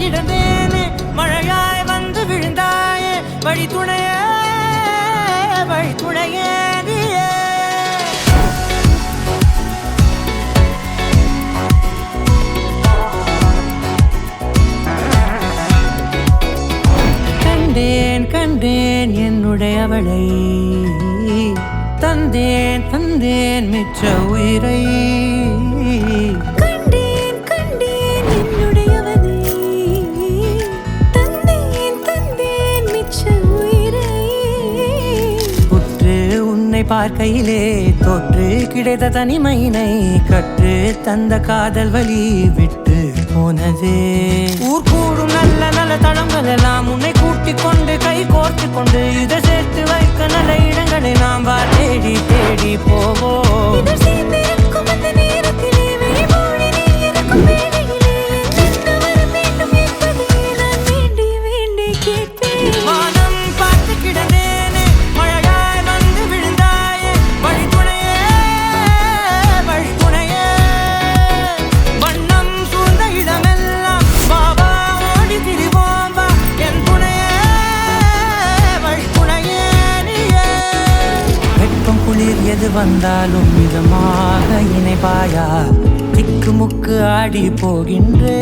கிடந்தேனே மழையாய் வந்து விழுந்தாயே வழி துணையே நீயே கண்டேன் என்னுடையவளை தந்தேன் மிச்ச உயிரை கண்டேன் என்னுடையவனை தந்தேன் மிச்ச உயிரை உற்று உன்னை பார்க்கையிலே தொற்று கிடைத்த தனிமையினை கற்று தந்த காதல் வழி விட்டு போனதே ஊர் கூடும் நல்ல நல்ல தளங்கள் எல்லாம் உன்னை கூட்டிக் கொண்டு கை கோர்த்து கொண்டு இதை சேர்த்து வைக்க நல்ல இடங்களை நாம் தேடி தேடி போவோம் இதழ் சேர்ந்திருக்கும் அந்த நேரத்திலே வெளிமூடி நீ இருக்கும் வேளையிலே என்ன வர வேண்டும் என்பதை நான் வேண்டி கேட்பேன் வானம் பார்த்து கிடந்தேனே மழையாய் வந்து விழுந்தாயே வழி துணையே வண்ணம் சூழ்ந்த இடமெல்லாம் பாபா ஓடி திரிவோம் வா என் துணையே வழி துணையே நீயே வெட்கம் குளிர் எது வந்தாலும் மிதமாக இணைப்பாயா திக்கு முக்கு ஆடி போகின்றே